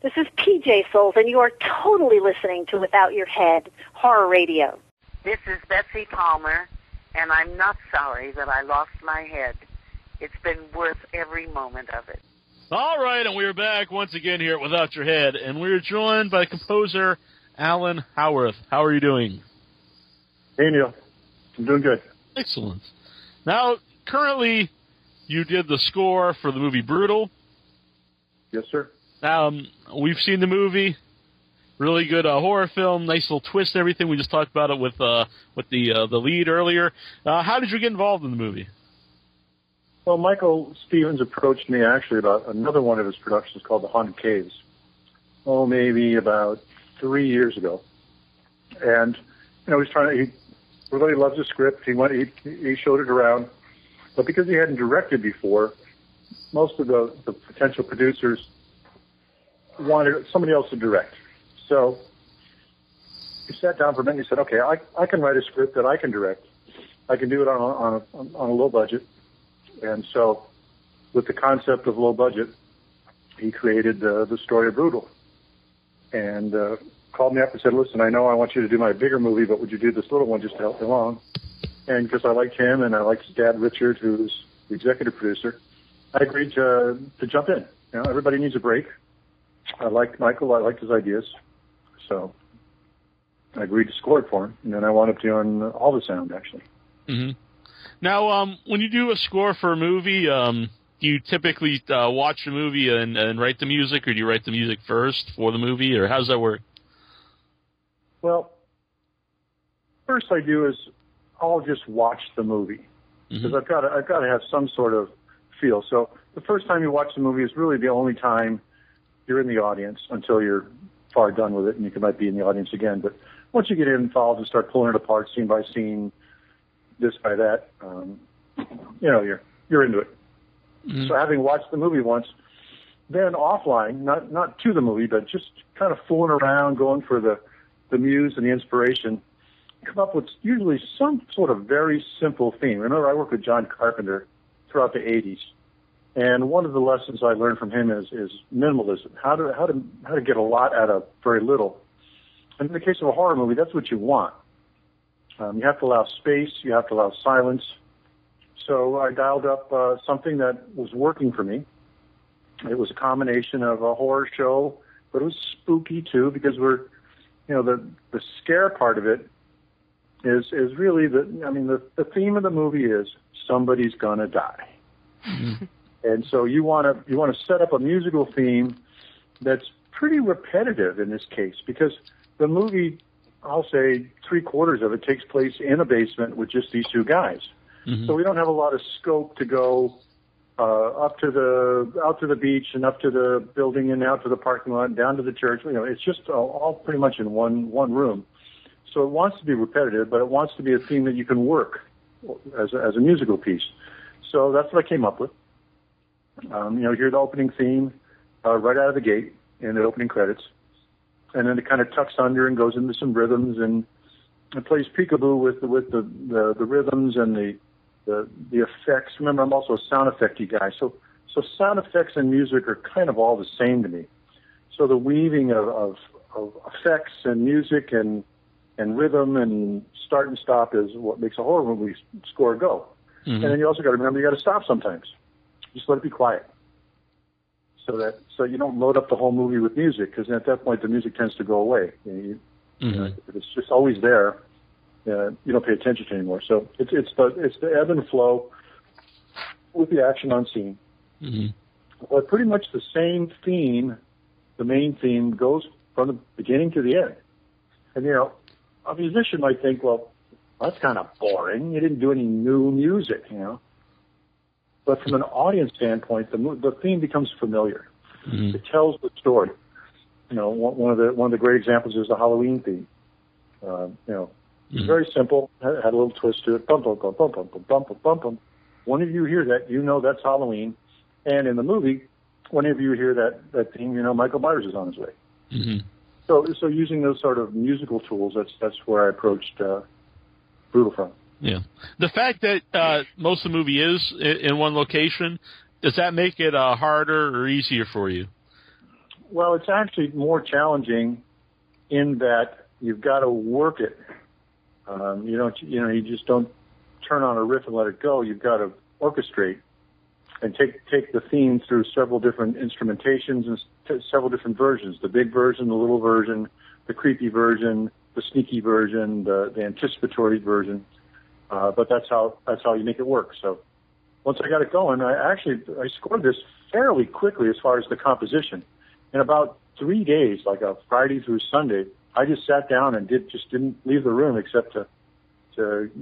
This is PJ Souls, and you are totally listening to Without Your Head, Horror Radio. This is Betsy Palmer, and I'm not sorry that I lost my head. It's been worth every moment of it. All right, and we're back once again here at Without Your Head, and we're joined by composer Alan Howarth. How are you doing? Hey, Neal. I'm doing good. Excellent. Now, currently, you did the score for the movie Brutal. Yes, sir. We've seen the movie. Really good horror film. Nice little twist and everything. We just talked about it with the lead earlier. How did you get involved in the movie? Well, Michael Stevens approached me actually about another one of his productions called The Haunted Caves. Oh, maybe about 3 years ago. And, you know, everybody loves the script. He showed it around. But because he hadn't directed before, most of the potential producers wanted somebody else to direct. So he sat down for a minute and he said, okay, I can write a script that I can direct. I can do it on a low budget. And so with the concept of low budget, he created the story of Brutal. And called me up and said, listen, I know I want you to do my bigger movie, but would you do this little one just to help me along? And because I liked him and I liked his dad, Richard, who's the executive producer, I agreed to jump in. You know, everybody needs a break. I liked Michael. I liked his ideas. So I agreed to score it for him. And then I wound up doing all the sound, actually. Mm-hmm. Now, when you do a score for a movie, do you typically watch the movie and write the music, or do you write the music first for the movie, or how does that work? Well, first I do is I'll just watch the movie because I've got to have some sort of feel. So the first time you watch the movie is really the only time you're in the audience until you're far done with it, and you might be in the audience again. But once you get involved and start pulling it apart scene by scene, this by that, you know, you're into it. Mm-hmm. So having watched the movie once, then offline, not to the movie, but just kind of fooling around, going for the muse and the inspiration, come up with usually some sort of very simple theme. Remember, I worked with John Carpenter throughout the 80s. And one of the lessons I learned from him is minimalism, how to get a lot out of very little. And in the case of a horror movie, that's what you want. You have to allow space, you have to allow silence. So I dialed up something that was working for me. It was a combination of a horror show, but it was spooky too, because the scare part of it is really the theme of the movie is somebody's gonna die. Mm-hmm. And so you want to set up a musical theme that's pretty repetitive in this case, because the movie, I'll say 3/4 of it takes place in a basement with just these two guys. Mm-hmm. So we don't have a lot of scope to go out to the beach and up to the building and out to the parking lot and down to the church. You know, it's just all pretty much in one room. So it wants to be repetitive, but it wants to be a theme that you can work as a musical piece. So that's what I came up with. You hear the opening theme right out of the gate in the opening credits, and then it kind of tucks under and goes into some rhythms and it plays peekaboo with the rhythms and the effects. Remember, I'm also a sound effecty guy, so sound effects and music are kind of all the same to me. So the weaving of effects and music and rhythm and start and stop is what makes a horror movie score go. Mm-hmm. And then you also got to remember you got to stop sometimes. Just let it be quiet, so you don't load up the whole movie with music, because at that point the music tends to go away. If it's just always there, you don't pay attention to it anymore. So it's the ebb and flow with the action on scene. Mm-hmm. But pretty much the same theme, the main theme, goes from the beginning to the end. And a musician might think, well, that's kind of boring. You didn't do any new music, But from an audience standpoint, the theme becomes familiar. Mm-hmm. It tells the story. One of the great examples is the Halloween theme. It's very simple. Had a little twist to it. Bum bum bum bum bum bum bum bum bum. Whenever you hear that, that's Halloween. And in the movie, whenever you hear that theme, Michael Myers is on his way. Mm-hmm. So using those sort of musical tools, that's where I approached Brutal from. Yeah. The fact that most of the movie is in one location, does that make it harder or easier for you? Well, it's actually more challenging in that you've got to work it. You just don't turn on a riff and let it go. You've got to orchestrate and take the theme through several different instrumentations and several different versions: the big version, the little version, the creepy version, the sneaky version, the anticipatory version. But that's how you make it work. So once I got it going, I scored this fairly quickly as far as the composition. In about 3 days, like a Friday through Sunday, I just sat down and didn't leave the room except to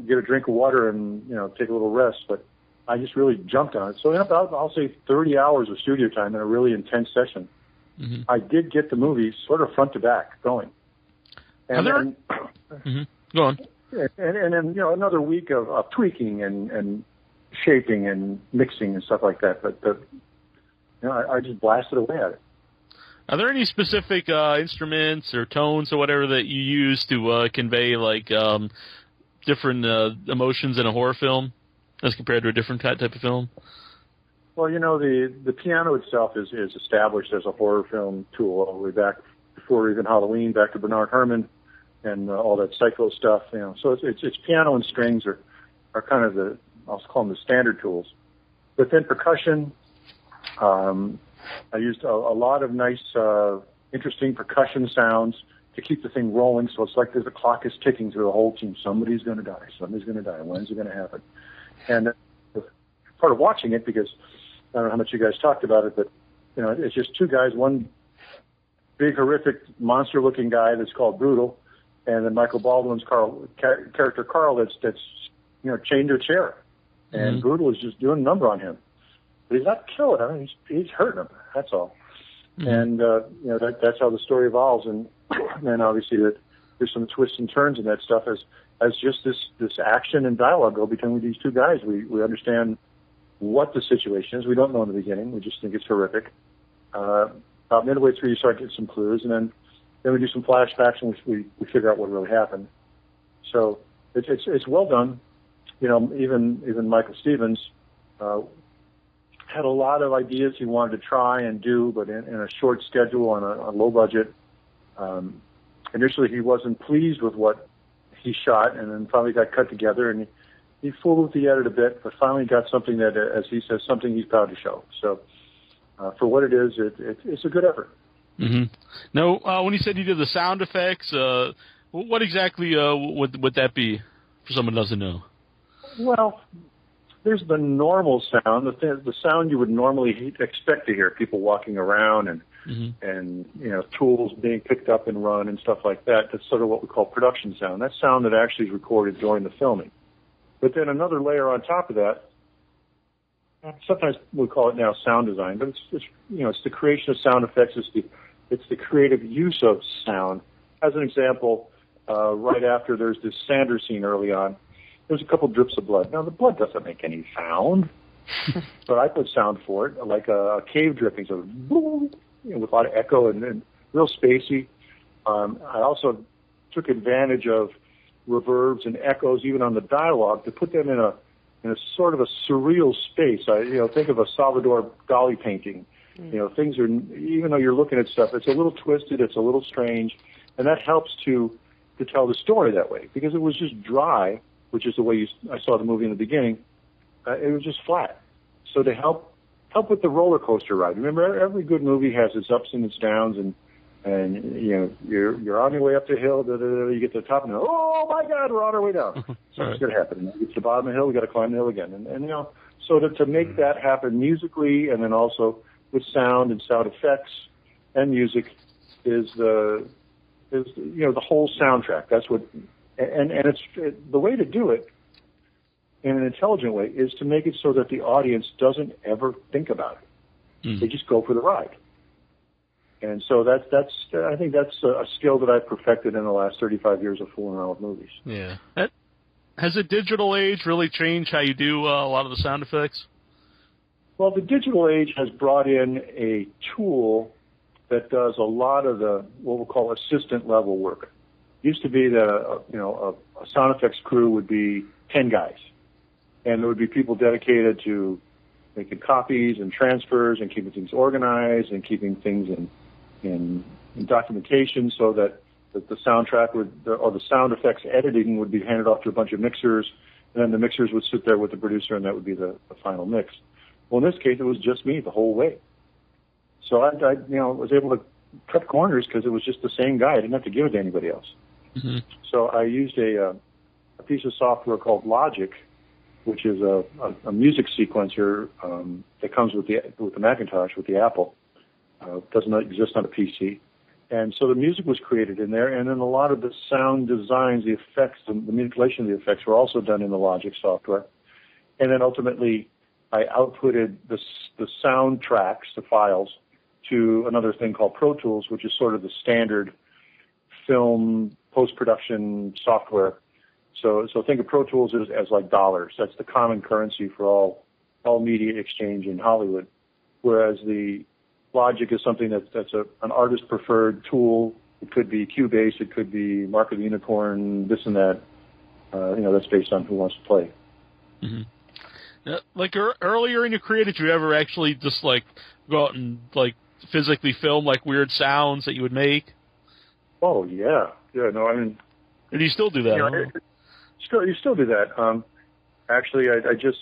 get a drink of water and take a little rest. But I just really jumped on it. So in about, I'll say, 30 hours of studio time in a really intense session, I did get the movie sort of front to back going. And then, go on. And then another week of tweaking and shaping and mixing and stuff like that. But I just blasted away at it. Are there any specific instruments or tones or whatever that you use to convey like different emotions in a horror film as compared to a different type of film? Well, the piano itself is established as a horror film tool all the way back before even Halloween, back to Bernard Herrmann and all that psycho stuff. So it's piano and strings are kind of I'll call them the standard tools. But then percussion. I used a lot of nice, interesting percussion sounds to keep the thing rolling. So it's like the clock is ticking through the whole team. Somebody's going to die. Somebody's going to die. When's it going to happen? And part of watching it, because I don't know how much you guys talked about it, but it's just two guys, one big horrific monster-looking guy that's called Brutal, and then Michael Baldwin's character Carl that's chained to a chair, and Brutal is just doing a number on him. But he's not killing him. He's hurting him. That's all. And that's how the story evolves. And then obviously there's some twists and turns in that stuff as just this action and dialogue go between these two guys. We understand what the situation is. We don't know in the beginning. We just think it's horrific. About midway through, you start getting some clues, and then we do some flashbacks, and we figure out what really happened. So it's well done. Even Michael Stevens had a lot of ideas he wanted to try and do, but in a short schedule on a low budget. Initially, he wasn't pleased with what he shot, and then finally got cut together, and he fooled with the edit a bit, but finally got something that, as he says, something he's proud to show. So for what it is, it's a good effort. Now, when you said you did the sound effects, what exactly would that be for someone who doesn't know? Well, there's the normal sound, the sound you would normally expect to hear, people walking around and tools being picked up and run and stuff like that. That's sort of what we call production sound. That's sound that actually is recorded during the filming. But then another layer on top of that, sometimes we call it now sound design, but it's the creation of sound effects. It's the creative use of sound. As an example, right after there's this Sanders scene early on, there's a couple drips of blood. Now, the blood doesn't make any sound, but I put sound for it, like a cave dripping, so with a lot of echo and real spacey. I also took advantage of reverbs and echoes, even on the dialogue, to put them in a sort of a surreal space. Think of a Salvador Dali painting. Things are, even though you're looking at stuff, it's a little twisted, it's a little strange, and that helps to tell the story that way, because it was just dry, which is the way I saw the movie in the beginning. It was just flat. So to help with the roller coaster ride. Remember, every good movie has its ups and its downs, and you're on your way up the hill. You get to the top, and oh my God, we're on our way down. Something's going to happen. You get to the bottom of the hill, we got to climb the hill again, and so to make that happen musically, and then also with sound and sound effects and music is the whole soundtrack. That's what. And the way to do it in an intelligent way is to make it so that the audience doesn't ever think about it. They just go for the ride. And so I think that's a skill that I've perfected in the last 35 years of fooling around with movies. Yeah. Has the digital age really changed how you do a lot of the sound effects? Well, the digital age has brought in a tool that does a lot of the what we'll call assistant level work. Used to be that a sound effects crew would be 10 guys, and there would be people dedicated to making copies and transfers and keeping things organized and keeping things in documentation, so that the soundtrack or the sound effects editing would be handed off to a bunch of mixers, and then the mixers would sit there with the producer, and that would be the final mix. Well, in this case, it was just me the whole way. So I was able to cut corners because it was just the same guy. I didn't have to give it to anybody else. Mm-hmm. So I used a piece of software called Logic, which is a music sequencer that comes with the Macintosh, with the Apple. Doesn't exist on a PC. And so the music was created in there, and then a lot of the sound designs, the effects, the manipulation of the effects were also done in the Logic software. And then ultimately, I outputted the sound tracks, the files, to another thing called Pro Tools, which is sort of the standard film post-production software. So think of Pro Tools as like dollars. That's the common currency for all media exchange in Hollywood. Whereas the Logic is something that's an artist-preferred tool. It could be Cubase, it could be Mark of the Unicorn, this and that. That's based on who wants to play. Mm-hmm. Like earlier in your career, did you ever actually just like go out and like physically film like weird sounds that you would make? Oh yeah. No, I mean. And you still do that? You still do that. Actually, I just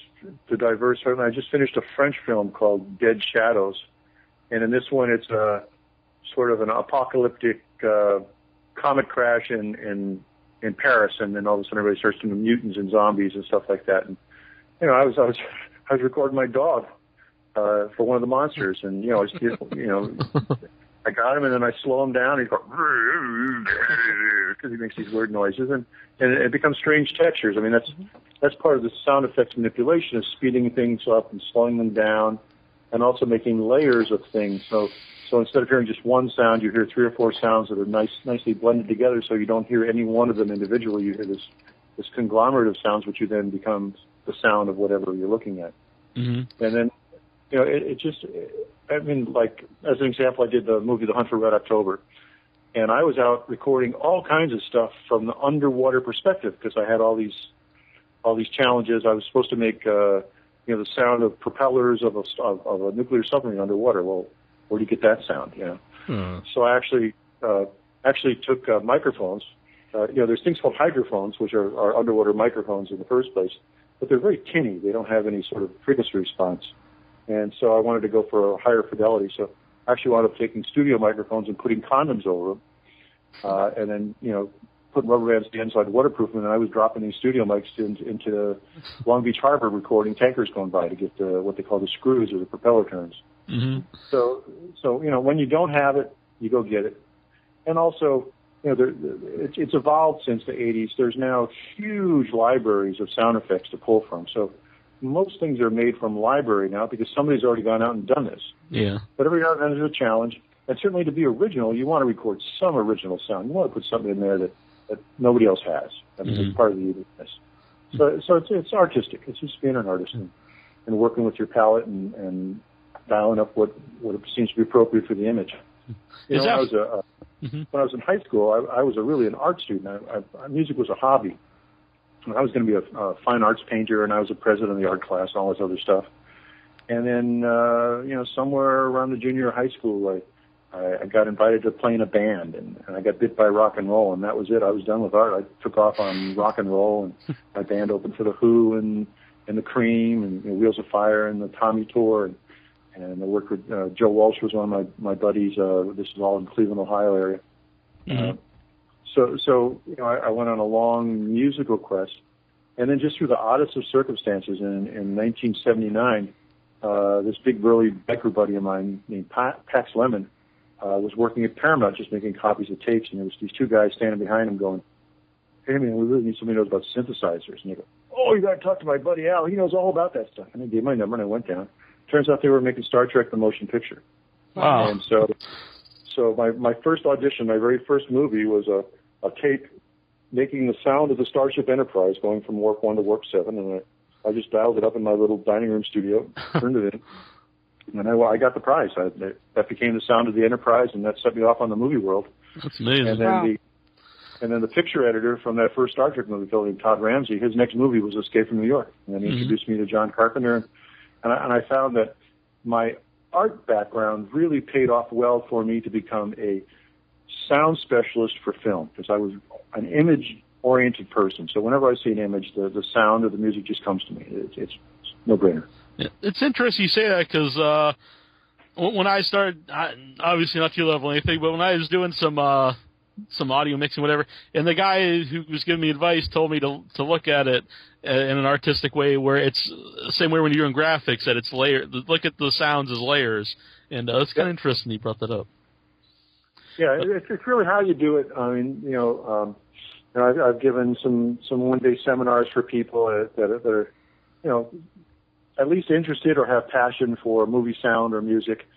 finished a French film called Dead Shadows, and in this one, it's sort of an apocalyptic comet crash in Paris, and then all of a sudden everybody starts doing mutants and zombies and stuff like that. And I was recording my dog for one of the monsters, and I got him, and then I slow him down, and he goes because he makes these weird noises, and it becomes strange textures. I mean, that's part of the sound effects manipulation, is speeding things up and slowing them down, and also making layers of things. So instead of hearing just one sound, you hear 3 or 4 sounds that are nicely blended together, so you don't hear any one of them individually. You hear this conglomerate of sounds, which then becomes the sound of whatever you're looking at. Mm-hmm. And then, like, as an example, I did the movie The Hunt for Red October, and I was out recording all kinds of stuff from the underwater perspective because I had all these challenges. I was supposed to make, the sound of propellers of a nuclear submarine underwater. Well, where do you get that sound? So I actually took microphones. There's things called hydrophones, which are underwater microphones in the first place, but they're very tinny. They don't have any sort of frequency response. And so I wanted to go for a higher fidelity. So I actually wound up taking studio microphones and putting condoms over them, and then, putting rubber bands at the inside, waterproofing, and I was dropping these studio mics into Long Beach Harbor, recording tankers going by to get what they call the screws or the propeller turns. Mm-hmm. So when you don't have it, you go get it. And also, it's evolved since the 80s. There's now huge libraries of sound effects to pull from. So most things are made from library now because somebody's already gone out and done this. Yeah. But every now and then there's a challenge. And certainly to be original, you want to record some original sound. You want to put something in there that nobody else has. I mean, it's part of the uniqueness. So it's artistic. It's just being an artist and working with your palette and dialing up what seems to be appropriate for the image. When I was in high school, I was really an art student. Music was a hobby. I was going to be a fine arts painter, and I was a president of the art class and all this other stuff. And then, somewhere around the junior high school, I got invited to play in a band, and I got bit by rock and roll, and that was it. I was done with art. I took off on rock and roll, and my band opened for the Who and the Cream and Wheels of Fire and the Tommy Tour, and I worked with Joe Walsh was one of my buddies. This is all in Cleveland, Ohio area. Mm-hmm. So I went on a long musical quest, and then just through the oddest of circumstances, in 1979, this big burly biker buddy of mine named Pax Lemon was working at Paramount, just making copies of tapes, and there was these 2 guys standing behind him going, "Hey man, we really need somebody who knows about synthesizers." And they go, "Oh, you got to talk to my buddy Al. He knows all about that stuff." And they gave my number, and I went down. Turns out they were making Star Trek: The Motion Picture. Wow! And so my first audition, my very first movie was a tape making the sound of the Starship Enterprise going from warp 1 to warp 7, and I just dialed it up in my little dining room studio, turned it in, and I got the prize. That became the sound of the Enterprise, and that set me off on the movie world. That's amazing. And then the picture editor from that first Star Trek movie, named Todd Ramsey, his next movie was Escape from New York, and then he introduced me to John Carpenter, and I found that my art background really paid off well for me to become a sound specialist for film, because I was an image-oriented person. So whenever I see an image, the sound or the music just comes to me. It's no-brainer. It's interesting you say that, because when I started, obviously not to level or anything, but when I was doing some audio mixing, whatever, and the guy who was giving me advice told me to look at it in an artistic way, where it's the same way when you're doing graphics, that it's layer. Look at the sounds as layers, and it's kind of interesting you brought that up. Yeah, it's really how you do it. I mean, I've given some one-day seminars for people that are, at least interested or have passion for movie sound or music.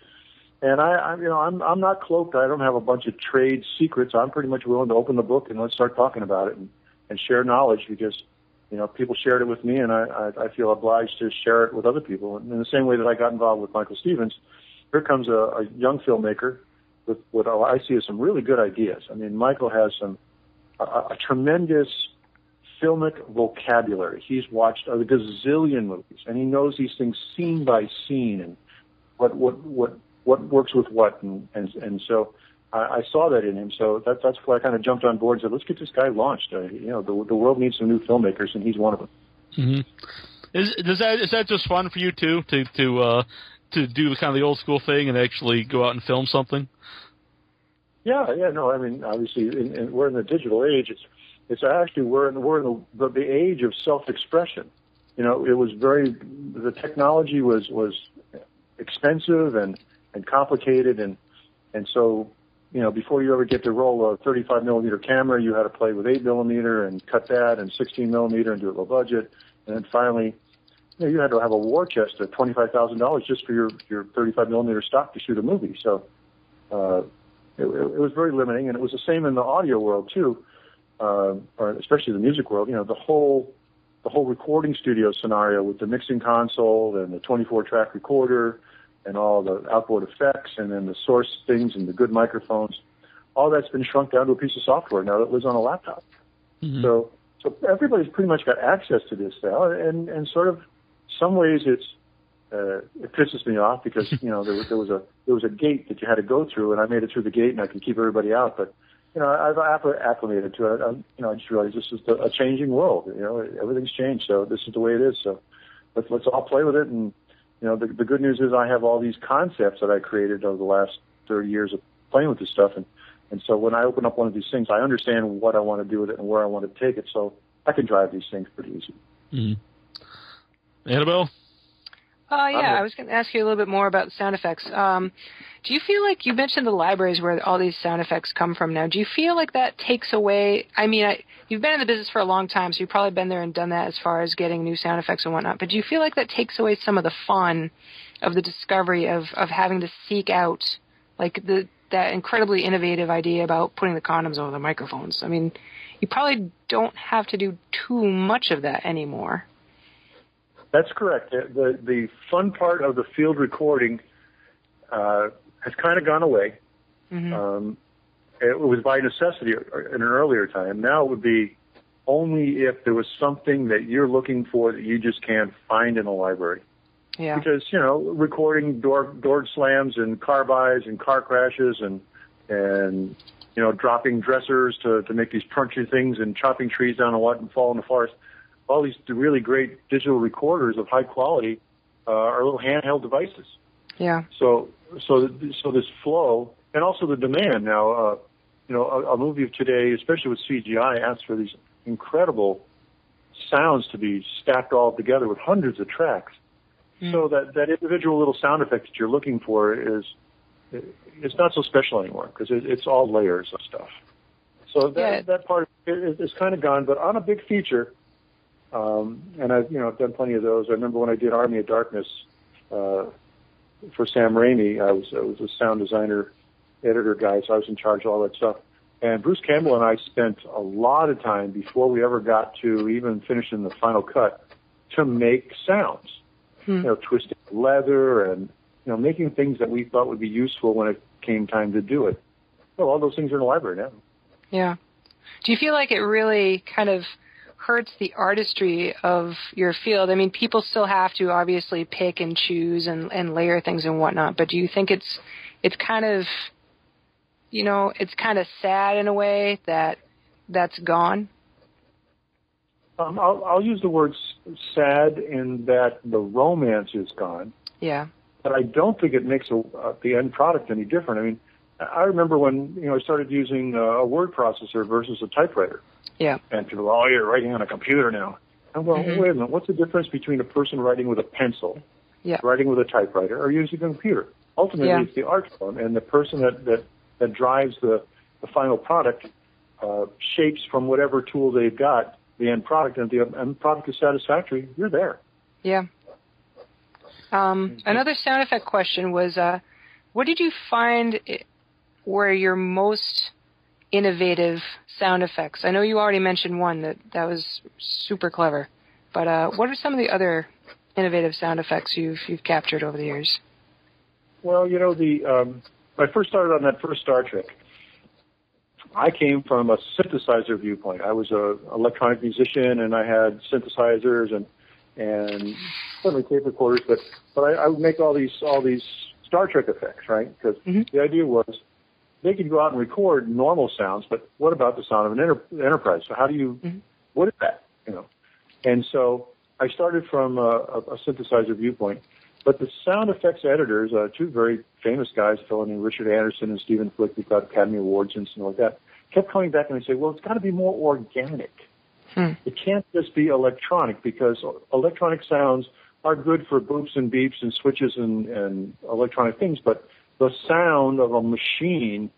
And I'm not cloaked. I don't have a bunch of trade secrets. I'm pretty much willing to open the book and let's start talking about it and share knowledge, because people shared it with me, and I feel obliged to share it with other people. And in the same way that I got involved with Michael Stevens, here comes a young filmmaker with what I see as some really good ideas. I mean, Michael has a tremendous filmic vocabulary. He's watched a gazillion movies, and he knows these things scene by scene and what works with what, and so I saw that in him. So that's why I kind of jumped on board and said, let's get this guy launched. The world needs some new filmmakers, and he's one of them. Mm-hmm. Is that just fun for you too, to do kind of the old school thing and actually go out and film something? Yeah, no, I mean, obviously, we're in the digital age. It's actually we're in the age of self-expression. It was the technology was expensive and complicated, and so before you ever get to roll a 35 millimeter camera, you had to play with 8 millimeter and cut that, and 16 millimeter and do it low budget, and then finally, you had to have a war chest of $25,000 just for your 35 millimeter stock to shoot a movie. So it was very limiting, and it was the same in the audio world too, or especially the music world. The whole recording studio scenario with the mixing console and the 24-track recorder and all the outboard effects and then the source things and the good microphones, all that's been shrunk down to a piece of software now that lives on a laptop. Mm-hmm. So everybody's pretty much got access to this now, and sort of some ways it pisses me off because there was a gate that you had to go through, and I made it through the gate and I can keep everybody out, but I've acclimated to it. I just realized this is a changing world. Everything's changed, so this is the way it is. So let's all play with it. And the good news is I have all these concepts that I created over the last 30 years of playing with this stuff, and so when I open up one of these things, I understand what I want to do with it and where I want to take it, so I can drive these things pretty easy. Mm-hmm. Annabelle? I was going to ask you a little bit more about sound effects. Do you feel like you mentioned the libraries where all these sound effects come from now? Do you feel like that takes away? I mean, you've been in the business for a long time, so you've probably been there and done that as far as getting new sound effects and whatnot. But do you feel like that takes away some of the fun of the discovery of having to seek out like that incredibly innovative idea about putting the condoms over the microphones? I mean, you probably don't have to do too much of that anymore. That's correct. The fun part of the field recording has kind of gone away. Mm-hmm. It was by necessity in an earlier time. Now it would be only if there was something that you're looking for that you just can't find in a library. Yeah. Because, recording door slams and car buys and car crashes and dropping dressers to make these crunchy things and chopping trees down and fall in the forest. All these really great digital recorders of high quality are little handheld devices. Yeah. So this flow, and also the demand now. A movie of today, especially with CGI, asks for these incredible sounds to be stacked all together with hundreds of tracks. Mm. So that individual little sound effect that you're looking for it's not so special anymore because it's all layers of stuff. So that part is kind of gone. But on a big feature. And I've done plenty of those. I remember when I did Army of Darkness for Sam Raimi. I was a sound designer, editor guy, so I was in charge of all that stuff. And Bruce Campbell and I spent a lot of time before we ever got to even finishing the final cut to make sounds. Twisting leather and making things that we thought would be useful when it came time to do it. Well, all those things are in the library now. Yeah. Do you feel like it really kind of hurts the artistry of your field? I mean, people still have to obviously pick and choose and layer things and whatnot, but do you think it's kind of, it's kind of sad in a way that that's gone? I'll use the word sad in that the romance is gone. Yeah. But I don't think it makes the end product any different. I mean, I remember when I started using a word processor versus a typewriter. Yeah. And people go, you're writing on a computer now. And well, wait a minute, what's the difference between a person writing with a pencil, writing with a typewriter, or using a computer? Ultimately, it's the art form, and the person that drives the final product shapes from whatever tool they've got the end product, and if the end product is satisfactory, you're there. Yeah. Another sound effect question was, what did you find were your most innovative sound effects? I know you already mentioned one that was super clever, but what are some of the other innovative sound effects you've captured over the years? Well, when I first started on that first Star Trek, I came from a synthesizer viewpoint. I was an electronic musician, and I had synthesizers and certainly tape recorders, but I would make all these Star Trek effects, right? Because the idea was they could go out and record normal sounds, but what about the sound of an Enterprise? So how do you, what is that? And so I started from a synthesizer viewpoint, but the sound effects editors, two very famous guys, a fellow named Richard Anderson and Stephen Flick, who got Academy Awards and stuff like that, kept coming back and they say, well, it's got to be more organic. It can't just be electronic, because electronic sounds are good for boops and beeps and switches and electronic things, but the sound of a machine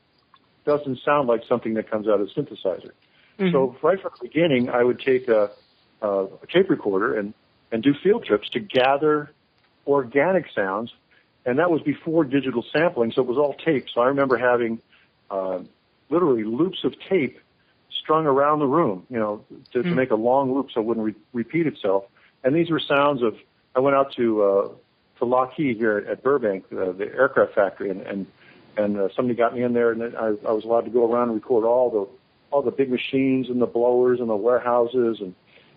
doesn't sound like something that comes out of a synthesizer. So right from the beginning, I would take a tape recorder and do field trips to gather organic sounds, and that was before digital sampling, so it was all tape. So I remember having literally loops of tape strung around the room, to make a long loop so it wouldn't repeat itself. And these were sounds of, I went out to Lockheed here at Burbank, the aircraft factory, and somebody got me in there, and I was allowed to go around and record all the big machines and the blowers and the warehouses. And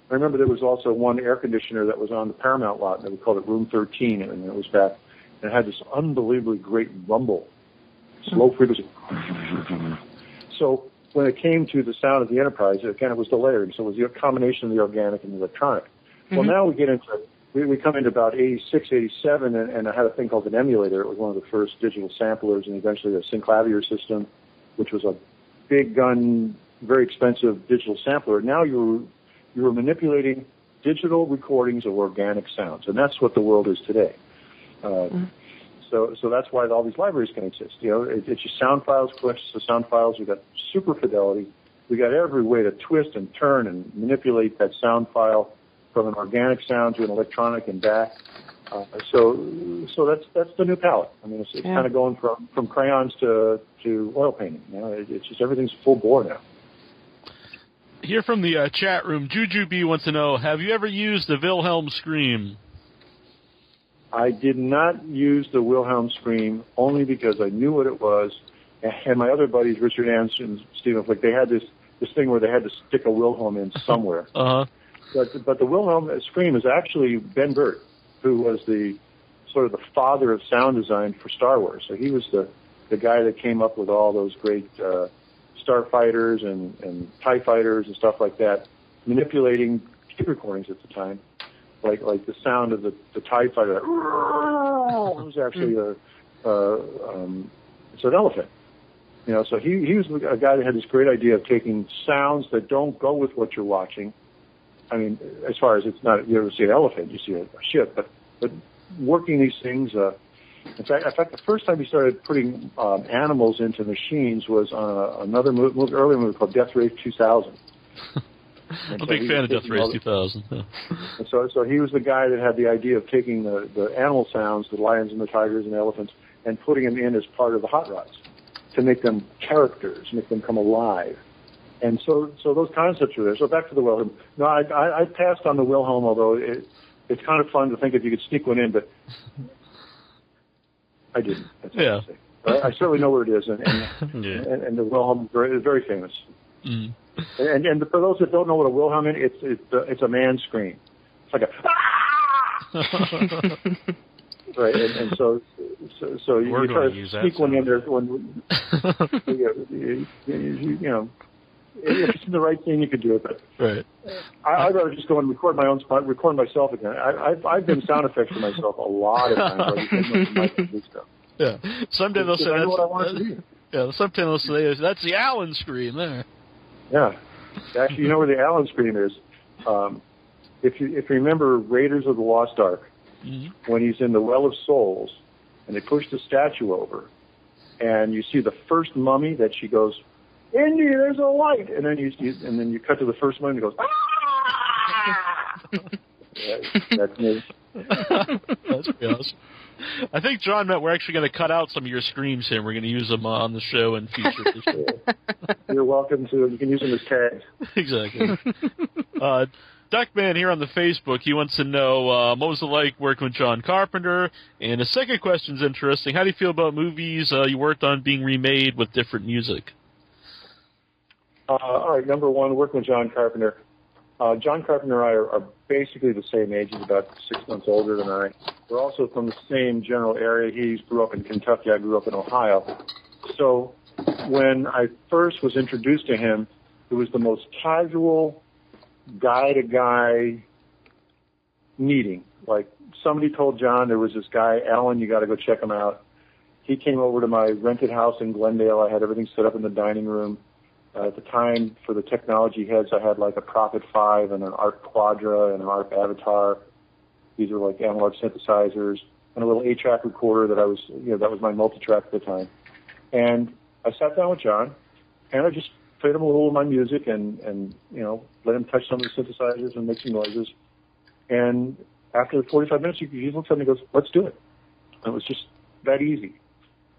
I remember there was also one air conditioner that was on the Paramount lot, and we called it Room 13, and it was back, and it had this unbelievably great rumble, slow frequency. So when it came to the sound of the Enterprise, again, it was the layering. So it was the combination of the organic and the electronic. Well, now we get into, we come into about 86, 87, and I had a thing called an emulator. It was one of the first digital samplers, and eventually a synclavier system, which was a big gun, very expensive digital sampler. Now you were manipulating digital recordings of organic sounds, and that's what the world is today. So that's why all these libraries can exist. It's your sound files, collections of sound files. We've got super fidelity. We got every way to twist and turn and manipulate that sound file from an organic sound to an electronic and back. So that's the new palette. I mean, it's kind of going from crayons to oil painting. It's just everything's full bore now. Here from the chat room, Juju B wants to know: have you ever used the Wilhelm scream? I did not use the Wilhelm scream only because I knew what it was, and my other buddies, Richard Anderson and Stephen Flick, they had this thing where they had to stick a Wilhelm in somewhere. But the Wilhelm scream is actually Ben Burtt, who was the sort of the father of sound design for Star Wars. So he was the guy that came up with all those great starfighters and TIE fighters and stuff like that, manipulating tape recordings at the time. Like the sound of the TIE fighter, it was actually it's an elephant. So he was a guy that had this great idea of taking sounds that don't go with what you're watching. I mean, as far as it's not, you ever see an elephant, you see a ship, but working these things. In fact, the first time he started putting animals into machines was on another earlier movie called Death Race 2000. I'm a big fan of Death Race 2000. Yeah. And so he was the guy that had the idea of taking the animal sounds, the lions and the tigers and the elephants, and putting them in as part of the hot rods to make them characters, make them come alive. And so those concepts are there. So back to the Wilhelm. No, I passed on the Wilhelm, although it's kind of fun to think if you could sneak one in, but I didn't. That's what I say. I certainly know where it is, and the Wilhelm is very, very famous. Mm. And for those that don't know what a Wilhelm is, it's a man scream. It's like a right, and so you try to sneak one in there when you know. If it's the right thing, you could do it. But right. I'd rather just go and record my own spot, record myself again. I've done sound effects for myself a lot of times. Yeah. Someday they'll say that's what I want to do. Yeah. Someday they'll say that's the Allen scream there. Yeah. Actually, you know where the Allen scream is? If you remember Raiders of the Lost Ark, when he's in the Well of Souls, and they push the statue over, and you see the first mummy that she goes, Indy, there's a light, and then you cut to the first mummy and goes, ah! That's me. That's pretty awesome. I think, John, Matt, we're actually going to cut out some of your screams here. We're going to use them on the show and feature the show. You're welcome to. You can use them as tags. Exactly. Duckman here on the Facebook, he wants to know what was it like working with John Carpenter? And the second question's interesting. How do you feel about movies you worked on being remade with different music? All right, number one, working with John Carpenter. John Carpenter and I are basically the same age. He's about 6 months older than I. We're also from the same general area. He grew up in Kentucky. I grew up in Ohio. So when I first was introduced to him, it was the most casual guy-to-guy meeting. Like somebody told John there was this guy, Alan, you got to go check him out. He came over to my rented house in Glendale. I had everything set up in the dining room. At the time, for the technology heads, I had like a Prophet 5 and an ARC Quadra and an ARC Avatar. These are like analog synthesizers and a little 8-track recorder that that was my multi-track at the time. And I sat down with John, and I just played him a little of my music and let him touch some of the synthesizers and make some noises. And after the 45 minutes, he looks at me and goes, let's do it. And it was just that easy.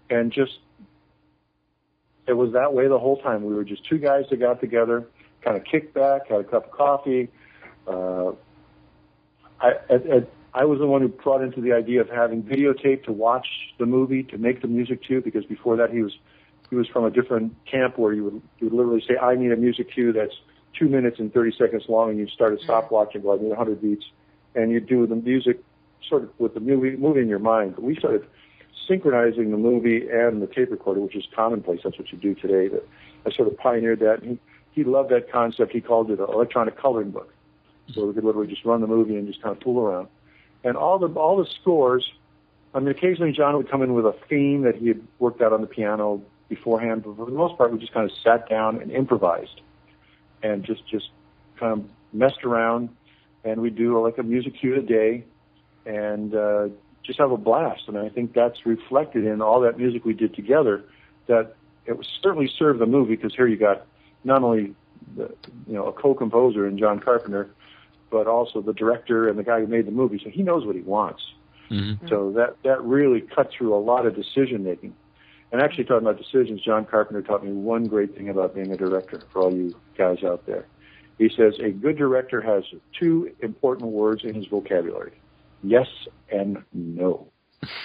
And it was that way the whole time. We were just two guys that got together, kind of kicked back, had a cup of coffee. I was the one who brought into the idea of having videotape to watch the movie, to make the music to, because before that he was from a different camp where you would literally say, I need a music cue that's 2 minutes and 30 seconds long, and you'd start a stopwatch and go, I need 100 beats, and you'd do the music sort of with the movie in your mind. But we started synchronizing the movie and the tape recorder, which is commonplace. That's what you do today. But I sort of pioneered that. And he loved that concept. He called it an electronic coloring book. So we could literally just run the movie and just kind of fool around. And all the scores, I mean, occasionally John would come in with a theme that he had worked out on the piano beforehand, but for the most part, we just kind of sat down and improvised and just kind of messed around. And we'd do like a music cue a day and just have a blast. And I think that's reflected in all that music we did together, that it was certainly served the movie, because here you got not only a co-composer in John Carpenter, but also the director and the guy who made the movie. So he knows what he wants. Mm-hmm. So that really cut through a lot of decision making. And actually, talking about decisions, John Carpenter taught me one great thing about being a director, for all you guys out there. He says a good director has two important words in his vocabulary: yes and no.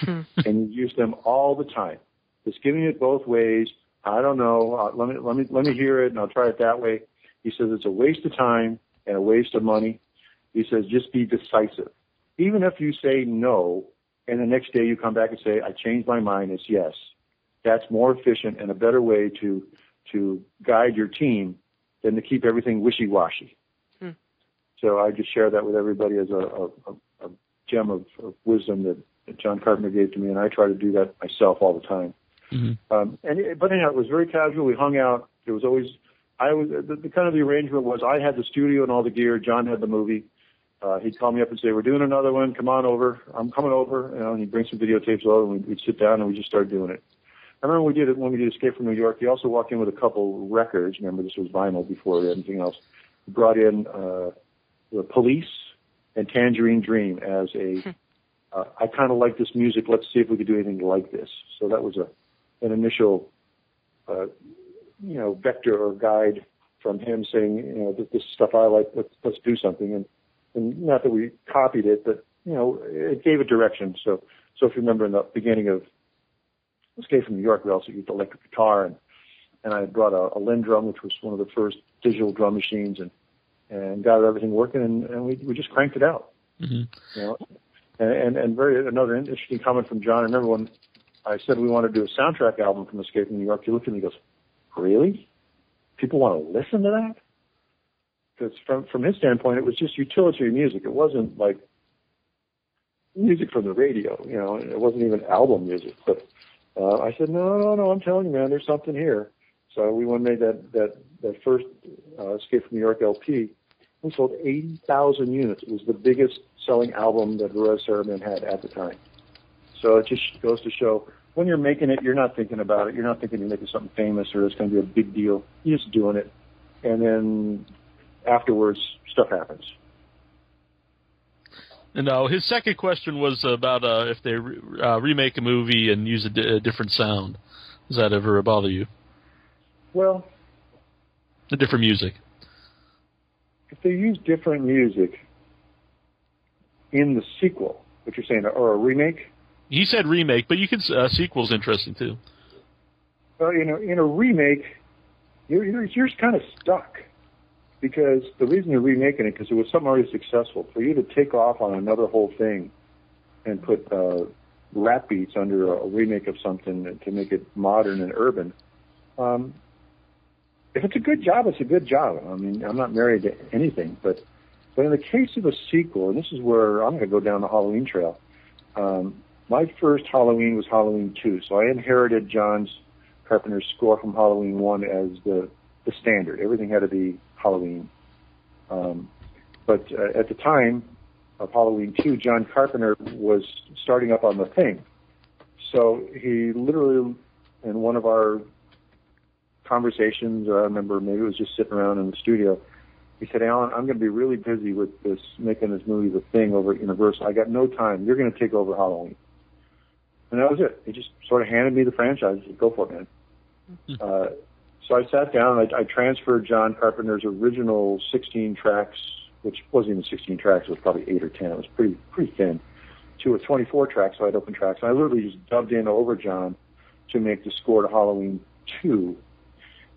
And you use them all the time. Just giving it both ways. I don't know. Let me hear it, and I'll try it that way. He says it's a waste of time and a waste of money. He says just be decisive. Even if you say no, and the next day you come back and say, I changed my mind, it's yes. That's more efficient and a better way to guide your team than to keep everything wishy-washy. So I just share that with everybody as a gem of wisdom that John Carpenter gave to me, and I try to do that myself all the time. Mm-hmm. But anyhow, it was very casual. We hung out. It was always, the kind of the arrangement was I had the studio and all the gear. John had the movie. He'd call me up and say, we're doing another one. Come on over. I'm coming over. And he'd bring some videotapes over, and we'd sit down and we just started doing it. I remember when we did Escape from New York, he also walked in with a couple records. Remember, this was vinyl before anything else. He brought in the Police and Tangerine Dream as I kind of like this music. Let's see if we could do anything like this. So that was an initial, vector or guide from him saying, this stuff I like. Let's do something. And not that we copied it, but it gave a direction. So if you remember in the beginning of Escape from New York, we also used electric guitar, and and I brought a Linn drum, which was one of the first digital drum machines, and got everything working, and we just cranked it out. Mm-hmm. You know, and another interesting comment from John. I remember when I said we wanted to do a soundtrack album from Escape from New York, he looked at me and goes, "Really? People want to listen to that?" Because from his standpoint, it was just utilitarian music. It wasn't like music from the radio, you know. It wasn't even album music. But I said, no, I'm telling you, man, there's something here. So we went and made that first Escape from New York LP. We sold 80,000 units. It was the biggest selling album that Horace Sarabin had at the time. So it just goes to show, when you're making it, you're not thinking about it. You're not thinking you're making something famous or it's going to be a big deal. You're just doing it. And then afterwards, stuff happens. And his second question was about if they remake a movie and use a different sound. Does that ever bother you? Well, the different music. If they use different music in the sequel, what you're saying, or a remake? He said remake, but you could sequel's interesting too. Well, you know, in a remake, you're just kind of stuck. Because the reason you're remaking it, because it was something already successful. For you to take off on another whole thing and put rap beats under a remake of something to make it modern and urban, if it's a good job, it's a good job. I mean, I'm not married to anything, but in the case of a sequel, and this is where I'm going to go down the Halloween trail. My first Halloween was Halloween 2, so I inherited John Carpenter's score from Halloween 1 as the standard. Everything had to be Halloween. But at the time of Halloween 2, John Carpenter was starting up on The Thing. So he literally, in one of our conversations, I remember maybe it was just sitting around in the studio, he said, "Alan, I'm going to be really busy with making this movie The Thing over at Universal. I got no time. You're going to take over Halloween." And that was it. He just sort of handed me the franchise. He said, "Go for it, man." So I sat down and I transferred John Carpenter's original 16 tracks, which wasn't even 16 tracks, it was probably 8 or 10. It was pretty thin, to a 24 track, so I had open tracks. And I literally just dubbed in over John to make the score to Halloween 2.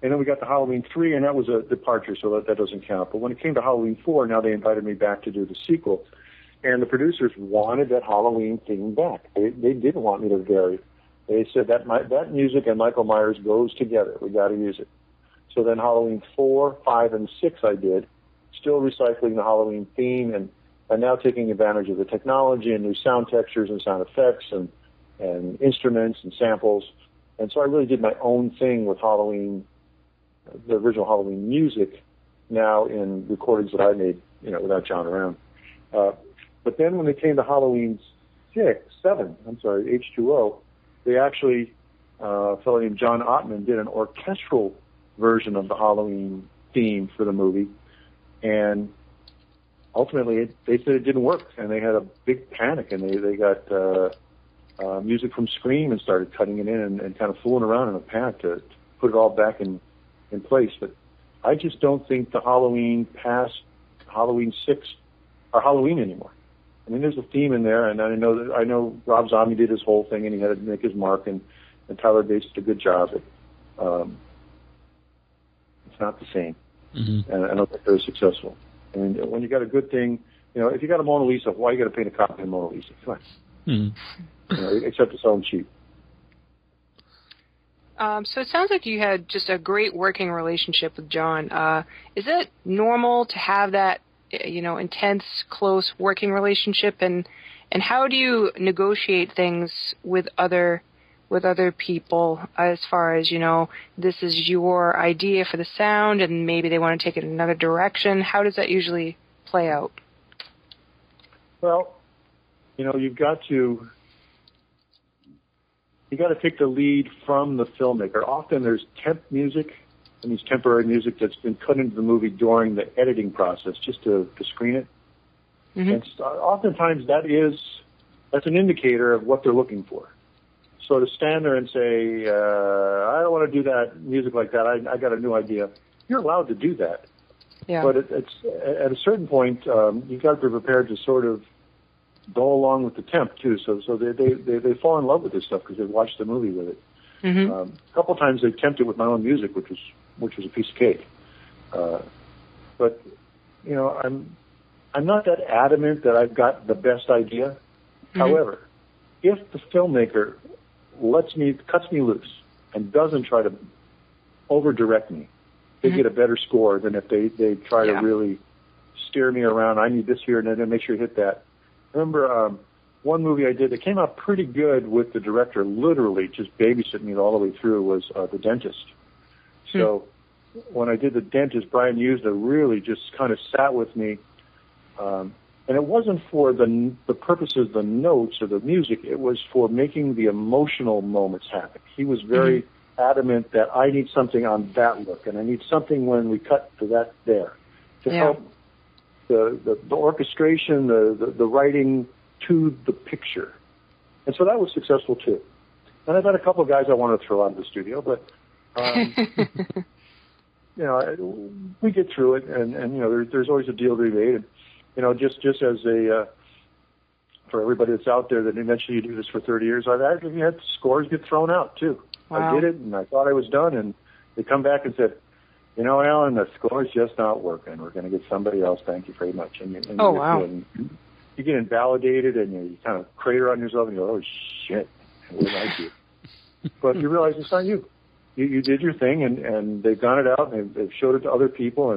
And then we got to Halloween 3, and that was a departure, so that doesn't count. But when it came to Halloween 4, now they invited me back to do the sequel. And the producers wanted that Halloween theme back. They didn't want me to vary. They said that music and Michael Myers goes together. We got to use it. So then Halloween 4, 5, and 6 I did, still recycling the Halloween theme and now taking advantage of the technology and new sound textures and sound effects and instruments and samples. And so I really did my own thing with Halloween, the original Halloween music, now in recordings that I made, you know, without John around. But then when it came to Halloween 7, H2O, they actually, a fellow named John Ottman did an orchestral version of the Halloween theme for the movie, and ultimately they said it didn't work, and they had a big panic, and they got music from Scream and started cutting it in and kind of fooling around in a panic to put it all back in place. But I just don't think the Halloween past Halloween 6 are Halloween anymore. I mean, there's a theme in there, and I know Rob Zombie did his whole thing, and he had to make his mark, and Tyler Bates did a good job. But it's not the same, and I don't think they're successful. I mean, when you got a good thing, you know, if you got a Mona Lisa, why you got to paint a copy of the Mona Lisa? Come on, you know, except it's selling cheap. So it sounds like you had just a great working relationship with John. Is it normal to have that, you know, intense, close working relationship, and how do you negotiate things with other people as far as, you know, this is your idea for the sound and maybe they want to take it in another direction? How does that usually play out? Well, you know, you got to take the lead from the filmmaker. Often there's temp music, and these temporary music that's been cut into the movie during the editing process just to screen it. And oftentimes that's an indicator of what they're looking for. So to stand there and say, I don't want to do that music like that, I got a new idea, you're allowed to do that. Yeah. But it's at a certain point, you've got to be prepared to sort of go along with the temp too. So they fall in love with this stuff because they've watched the movie with it. Mm-hmm. A couple times they tempted with my own music, which was a piece of cake. But you know, I'm not that adamant that I've got the best idea. Mm-hmm. However, if the filmmaker cuts me loose and doesn't try to over-direct me, they get a better score than if they try to really steer me around. I need this here, and then make sure you hit that. I remember one movie I did that came out pretty good with the director literally just babysitting me all the way through was The Dentist. So when I did The Dentist, Brian Usna really just kind of sat with me. And it wasn't for the purposes of the notes or the music. It was for making the emotional moments happen. He was very adamant that I need something on that look, and I need something when we cut to that there to help the orchestration, the writing to the picture. And so that was successful too. And I've had a couple of guys I wanted to throw out of the studio, but you know, we get through it, and you know, there's always a deal to be made. And, you know, just as for everybody that's out there that eventually you do this for 30 years, I've actually had scores get thrown out too. Wow. I did it, and I thought I was done, and they come back and said, you know, Alan, the score's just not working. We're going to get somebody else. Thank you very much. And you get invalidated, and you kind of crater on yourself, and you go, oh, shit, what did I do? But you realize it's not you. You did your thing, and they've gone it out, and they've showed it to other people,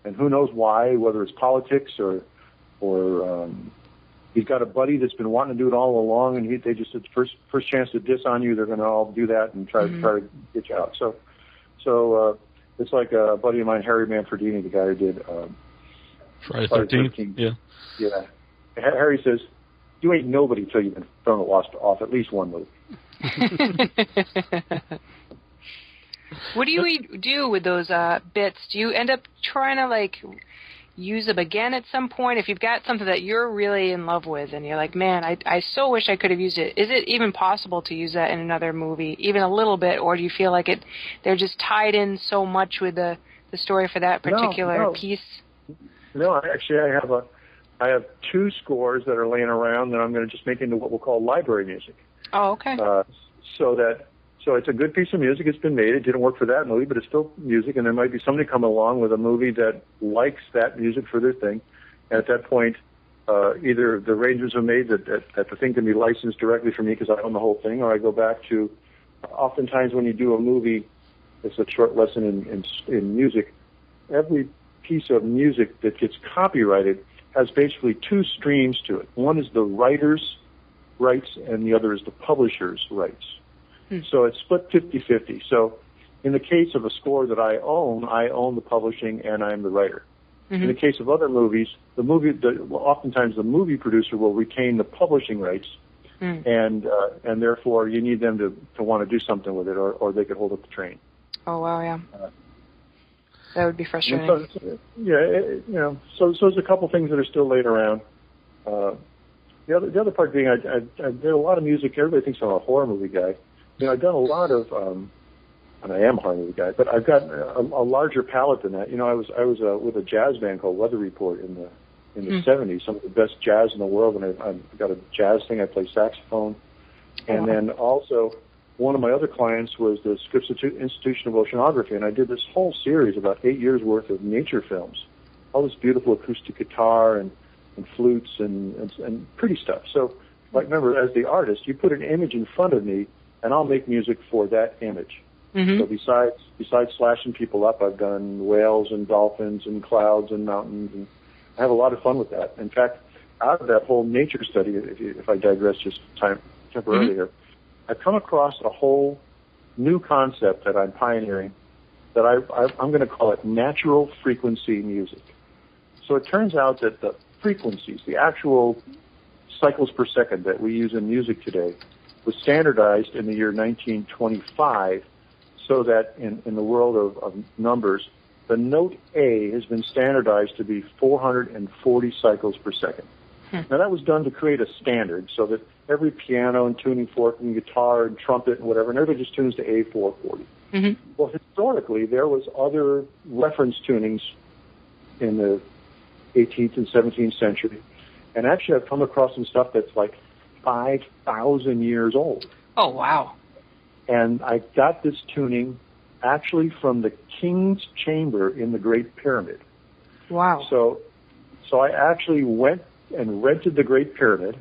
and who knows why, whether it's politics or he's got a buddy that's been wanting to do it all along, and they just, at the first chance to diss on you, they're going to all do that and try to get you out. So it's like a buddy of mine, Harry Manfredini, the guy who did Friday the 13th. Yeah. Harry says, you ain't nobody till you've been thrown off at least one movie. What do you do with those bits? Do you end up trying to, like, use them again at some point? If you've got something that you're really in love with and you're like, man, I so wish I could have used it. Is it even possible to use that in another movie, even a little bit, or do you feel like they're just tied in so much with the story for that particular piece? No, actually, I have two scores that are laying around that I'm going to just make into what we'll call library music. Oh, okay. So it's a good piece of music. It's been made. It didn't work for that movie, but it's still music, and there might be somebody coming along with a movie that likes that music for their thing. And at that point, either the arrangements are made that the thing can be licensed directly from me because I own the whole thing, or I go back to, oftentimes when you do a movie, it's a short lesson in music, every piece of music that gets copyrighted has basically two streams to it. One is the writer's rights, and the other is the publisher's rights. So it's split 50-50. So in the case of a score that I own the publishing and I'm the writer. Mm-hmm. In the case of other movies, oftentimes the movie producer will retain the publishing rights, and therefore you need them to want to do something with it, or they could hold up the train. Oh wow, yeah. That would be frustrating. So there's a couple things that are still laid around. The other part being, I did a lot of music. Everybody thinks I'm a horror movie guy. You know, I've done a lot of, and I am a horror movie guy, but I've got a larger palette than that. You know, I was with a jazz band called Weather Report in the 70s, some of the best jazz in the world, and I've got a jazz thing. I play saxophone, and then also one of my other clients was the Scripps Institution of Oceanography, and I did this whole series, about 8 years worth of nature films, all this beautiful acoustic guitar and flutes and pretty stuff. So, like, remember, as the artist, you put an image in front of me, and I'll make music for that image. Mm-hmm. So besides slashing people up, I've done whales and dolphins and clouds and mountains, and I have a lot of fun with that. In fact, out of that whole nature study, if I digress just temporarily here, I've come across a whole new concept that I'm pioneering that I'm going to call it natural frequency music. So it turns out that the frequencies, the actual cycles per second that we use in music today, was standardized in the year 1925 so that in the world of numbers, the note A has been standardized to be 440 cycles per second. Now, that was done to create a standard so that every piano and tuning fork and guitar and trumpet and whatever, and everybody just tunes to A440. Mm-hmm. Well, historically, there was other reference tunings in the 18th and 17th century, and actually I've come across some stuff that's like 5,000 years old. Oh, wow. And I got this tuning actually from the King's Chamber in the Great Pyramid. Wow. So I actually went and rented the Great Pyramid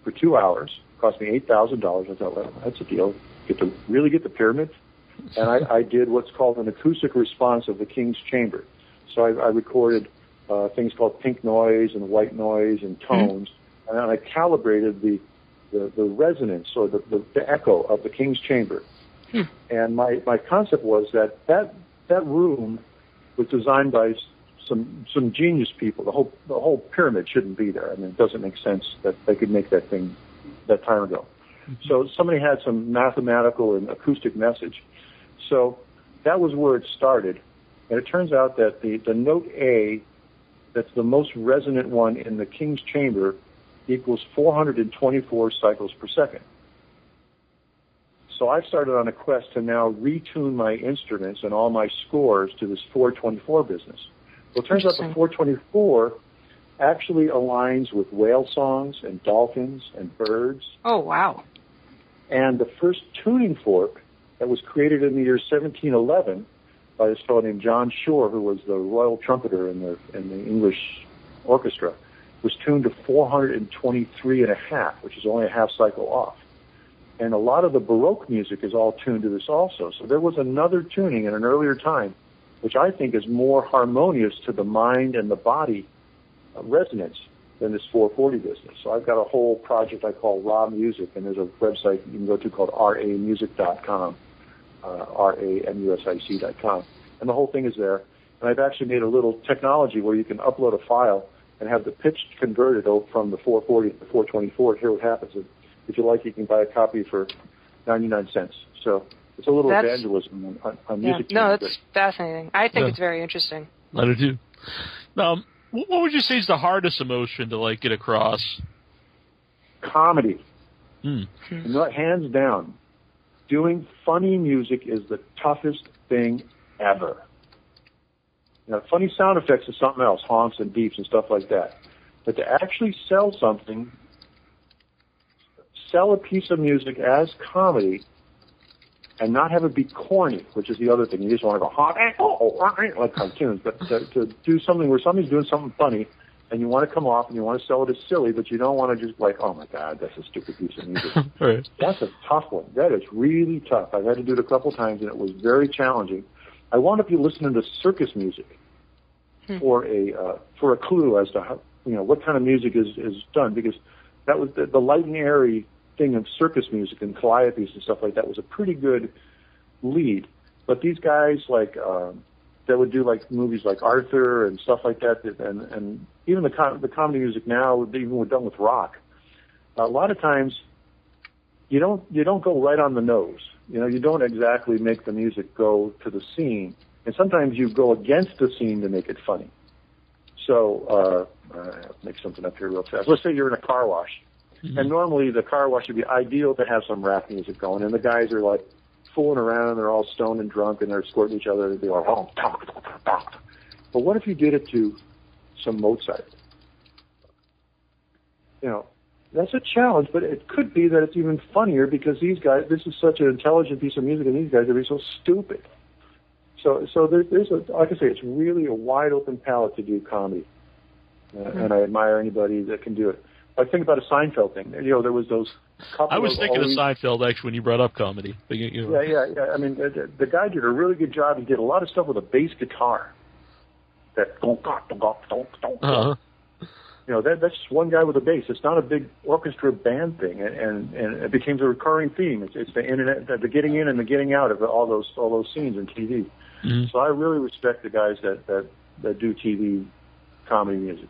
for 2 hours. It cost me $8,000. I thought, well, that's a deal. Get to really get the pyramid. And I did what's called an acoustic response of the King's Chamber. So I recorded things called pink noise and white noise and tones, and then I calibrated the resonance or the echo of the King's Chamber. And my concept was that room was designed by some genius people. The whole pyramid shouldn't be there. I mean, it doesn't make sense that they could make that thing that time ago. So somebody had some mathematical and acoustic message. So that was where it started. And it turns out that the note A, that's the most resonant one in the King's Chamber, equals 424 cycles per second. So I've started on a quest to now retune my instruments and all my scores to this 424 business. Well, it turns out the 424 actually aligns with whale songs and dolphins and birds. Oh, wow. And the first tuning fork that was created in the year 1711 by this fellow named John Shore, who was the royal trumpeter in the English orchestra, was tuned to 423.5, which is only a half cycle off. And a lot of the Baroque music is all tuned to this also. So there was another tuning in an earlier time, which I think is more harmonious to the mind and the body resonance than this 440 business. So I've got a whole project I call Raw Music, and there's a website you can go to called ramusic.com, ramusic.com. And the whole thing is there. And I've actually made a little technology where you can upload a file and have the pitch converted from the 440 to the 424 and hear what happens. And if you like, you can buy a copy for 99 cents. So it's a little evangelism on music. No, that's fascinating. I think it's very interesting. I do too. What would you say is the hardest emotion to get across? Comedy. Hands down. Doing funny music is the toughest thing ever. Now, funny sound effects is something else, honks and beeps and stuff like that. But to actually sell something, sell a piece of music as comedy, and not have it be corny, which is the other thing. You just want to go honk, like cartoons, but to do something where somebody's doing something funny, and you want to come off and you want to sell it as silly, but you don't want to just oh my God, that's a stupid piece of music. Right. That's a tough one. That is really tough. I've had to do it a couple times, and it was very challenging. I wound up listening to circus music for a clue as to how, what kind of music is done, because that was the light and airy thing of circus music and calliopes and stuff like that was a pretty good lead. But these guys that would do movies like Arthur and stuff like that, and even the comedy music now, even we're done with rock. A lot of times, you don't go right on the nose. You don't exactly make the music go to the scene, and sometimes you go against the scene to make it funny. So I'll make something up here real fast. Let's say you're in a car wash. And normally the car wash would be ideal to have some rap music going, and the guys are fooling around, and they're all stoned and drunk, and they're escorting each other, and they're like, But what if you did it to some Mozart? That's a challenge, but it could be that it's even funnier because these guys, this is such an intelligent piece of music, and these guys are so stupid. So there's like I say, it's really a wide open palette to do comedy, and I admire anybody that can do it. Think about a Seinfeld thing. There was those couple. I was thinking of Seinfeld actually when you brought up comedy. Yeah. I mean, the guy did a really good job. He did a lot of stuff with a bass guitar. That that's just one guy with a bass. It's not a big orchestra band thing, and it became a recurring theme. It's the internet, the getting in and the getting out of all those scenes in TV. Mm-hmm. So I really respect the guys that do TV comedy music.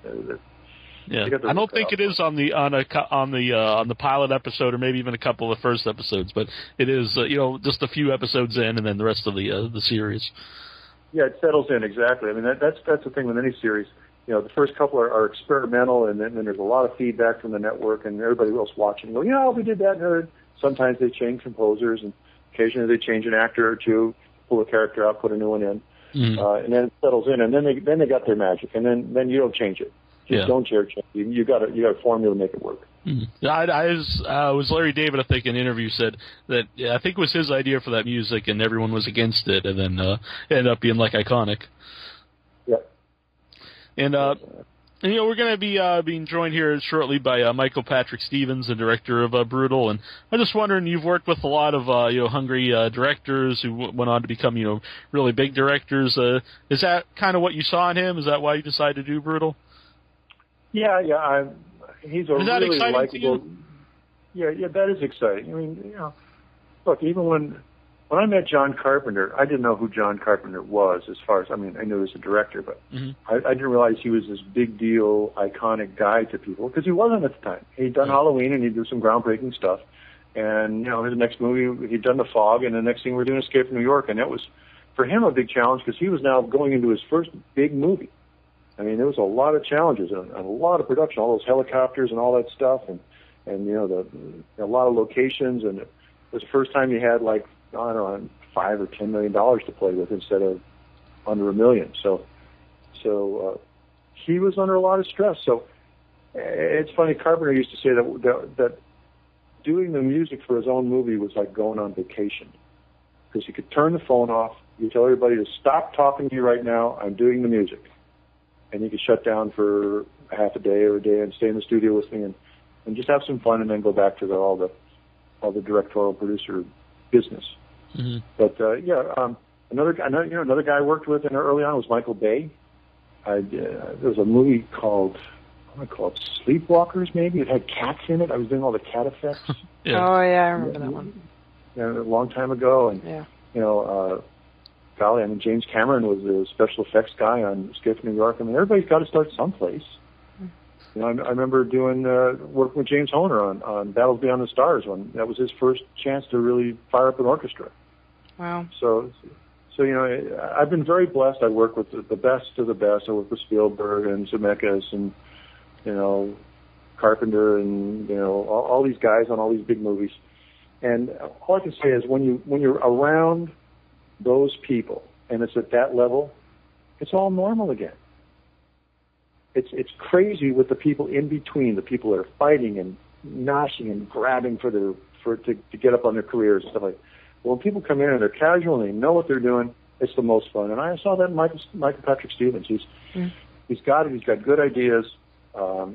Yeah, I don't think it is on the pilot episode, or maybe even a couple of first episodes, but it is just a few episodes in, and then the rest of the series. Yeah, it settles in exactly. I mean that's the thing with any series. The first couple are experimental, and then there's a lot of feedback from the network and everybody else watching. Go, we did that. And sometimes they change composers, and occasionally they change an actor or two, pull a character out, put a new one in, and then it settles in, and then they got their magic, and then you don't change it. Just don't shortchange. You got a formula to make it work. I was Larry David, I think, in an interview said that I think it was his idea for that music, and everyone was against it, and then it ended up being like iconic. Yeah. And we're going to be being joined here shortly by Michael Patrick Stevens, the director of Brutal. And I'm just wondering, you've worked with a lot of hungry directors who went on to become really big directors. Is that kind of what you saw in him? Is that why you decided to do Brutal? Yeah. He's a really likable. Yeah, that is exciting. I mean, look, even when I met John Carpenter, I didn't know who John Carpenter was. I knew he was a director, but I didn't realize he was this big deal, iconic guy to people, because he wasn't at the time. He'd done Halloween and he'd do some groundbreaking stuff, and his next movie, he'd done The Fog, and the next thing we're doing Escape from New York, and that was for him a big challenge because he was now going into his first big movie. I mean, there was a lot of challenges and a lot of production, all those helicopters and all that stuff, and a lot of locations, and it was the first time he had $5 or $10 million to play with instead of under $1 million. So he was under a lot of stress. So it's funny. Carpenter used to say that doing the music for his own movie was like going on vacation, because he could turn the phone off. You tell everybody to stop talking to you right now. I'm doing the music. And you could shut down for a half a day or a day and stay in the studio with me and just have some fun, and then go back to all the directorial producer business. Mm-hmm. But another guy I worked with early on was Michael Bay. There was a movie called Sleepwalkers. Maybe it had cats in it. I was doing all the cat effects. Yeah. Oh yeah, I remember that one. Yeah, a long time ago, and golly, I mean, James Cameron was the special effects guy on Escape from New York. I mean, everybody's got to start someplace. I remember doing work with James Horner on Battles Beyond the Stars, when that was his first chance to really fire up an orchestra. Wow. So I've been very blessed. I work with the best of the best. I work with Spielberg and Zemeckis and Carpenter and all these guys on all these big movies. And all I can say is when you're around those people and it's at that level, it's all normal again. It's crazy with the people in between, the people that are fighting and gnashing and grabbing to get up on their careers and stuff like that. Well, when people come in and they're casual and they know what they're doing, it's the most fun. And I saw that in Michael Patrick Stevens. He's got it. He's got good ideas.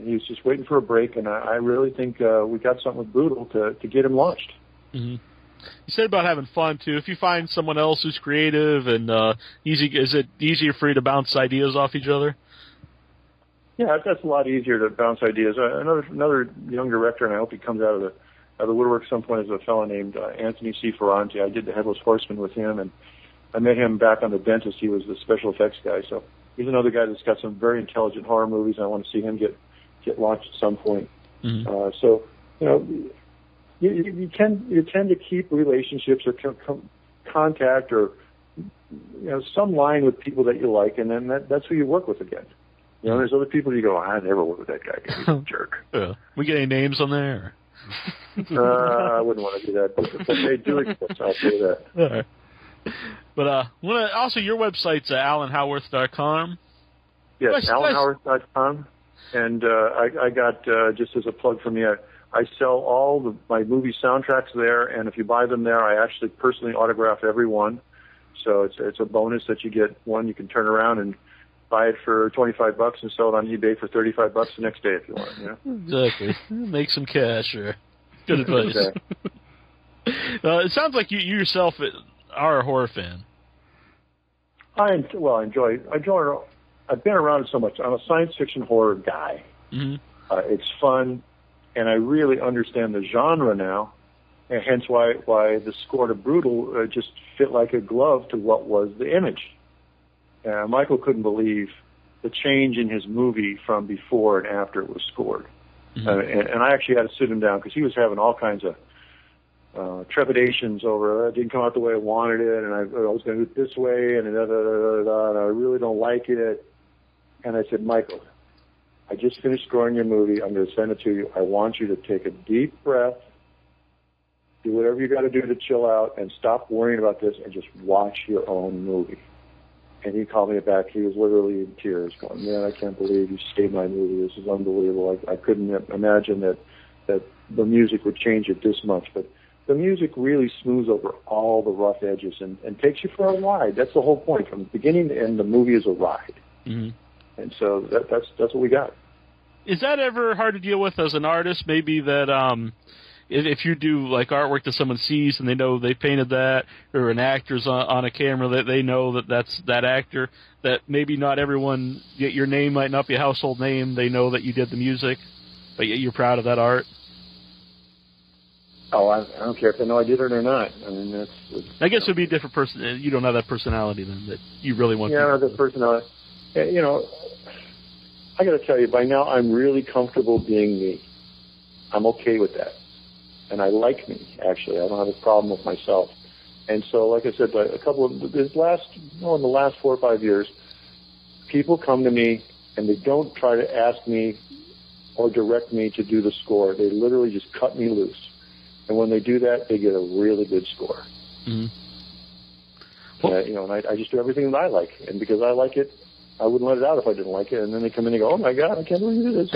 He's just waiting for a break, and I really think we got something with Brutal to get him launched. Mm-hmm. You said about having fun too. If you find someone else who's creative and easy, is it easier for you to bounce ideas off each other? Yeah, that's a lot easier to bounce ideas. Another young director, and I hope he comes out of the woodwork at some point, is a fellow named Anthony C. Ferranti. I did the Headless Horseman with him, and I met him back on The Dentist. He was the special effects guy. So he's another guy that's got some very intelligent horror movies, and I want to see him get launched at some point. Mm-hmm. You tend to keep relationships or contact or some line with people that you like, and then that's who you work with again. There's other people you go, I never work with that guy. He's a jerk. We get any names on there? I wouldn't want to do that, but they do exist. I'll say that. All right. But also your website's alanhowarth.com. Yes, alanhowarth.com. And I got, just as a plug for me, I sell all my movie soundtracks there, and if you buy them there, I actually personally autograph every one. So it's a bonus that you get one. You can turn around and buy it for $25 and sell it on eBay for $35 the next day if you want. Exactly. Make some cash. Sure. Good advice. It sounds like you yourself are a horror fan. I enjoy. I've been around it so much. I'm a science fiction horror guy. Mm-hmm. It's fun, and I really understand the genre now, and hence why the score to Brutal just fit like a glove to what was the image. Michael couldn't believe the change in his movie from before and after it was scored. Mm-hmm. And I actually had to sit him down because he was having all kinds of trepidations over it didn't come out the way I wanted it, and I was going to do it this way, and and I really don't like it. And I said, Michael, I just finished scoring your movie. I'm going to send it to you. I want you to take a deep breath, do whatever you got to do to chill out, and stop worrying about this and just watch your own movie. And And he called me back. He was literally in tears, going, "Man, I can't believe you saved my movie. This is unbelievable. I couldn't imagine that the music would change it this much." But the music really smooths over all the rough edges and takes you for a ride. That's the whole point. From the beginning to end, the movie is a ride. Mm-hmm. And so that's what we got. Is that ever hard to deal with as an artist? Maybe that if you do like artwork that someone sees and they know they painted that, or an actor's on a camera that they know that's that actor, that maybe not everyone, your name might not be a household name, they know that you did the music, but yet you're proud of that art? Oh, I don't care if they know I did it or not. I mean, I guess it would be a different person. You don't have that personality then that you really want. Yeah, that personality. You know, I got to tell you, by now I'm really comfortable being me. I'm okay with that. And I like me, actually. I don't have a problem with myself. And so, like I said, in the last 4 or 5 years, people come to me and they don't try to ask me or direct me to do the score. They literally just cut me loose. And when they do that, they get a really good score. Mm-hmm. Well, and I just do everything that I like. And because I like it, I wouldn't let it out if I didn't like it. And then they come in and go, "Oh, my God, I can't believe you did this."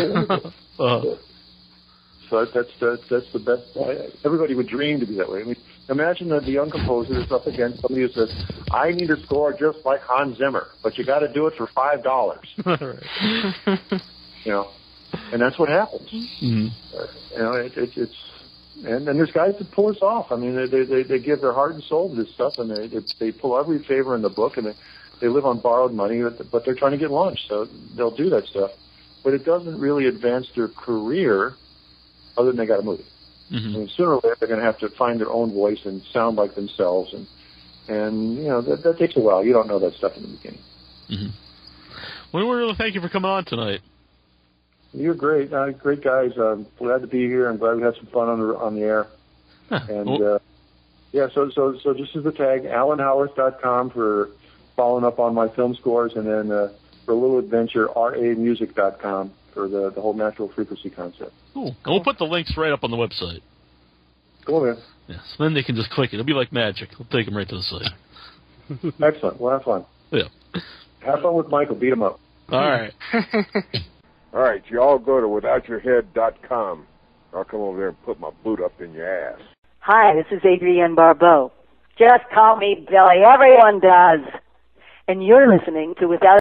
So that's the best. Everybody would dream to be that way. I mean, imagine that the young composer is up against somebody who says, "I need a score just like Hans Zimmer, but you got to do it for $5." And that's what happens. Mm-hmm. It's and there's guys that pull this off. I mean, they give their heart and soul to this stuff, and they pull every favor in the book, and they live on borrowed money, but they're trying to get launched, so they'll do that stuff. But it doesn't really advance their career. Other than they got a movie. Mm-hmm. I mean, sooner or later they're going to have to find their own voice and sound like themselves, and that takes a while. You don't know that stuff in the beginning. Mm-hmm. Well, we really thank you for coming on tonight. You're great, great guys. I'm glad to be here. I'm glad we had some fun on the air. Huh. And so just as the tag, AlanHowarth.com for following up on my film scores, and then for a little adventure, ramusic.com. for the whole natural frequency concept. Cool. And we'll put the links right up on the website. Cool, man. Yeah, so then they can just click it. It'll be like magic. We'll take them right to the site. Excellent. We'll have fun. Yeah. Have fun with Michael. Beat him up. All right. All right, you all go to withoutyourhead.com. I'll come over there and put my boot up in your ass. Hi, this is Adrienne Barbeau. Just call me Billy. Everyone does. And you're listening to Without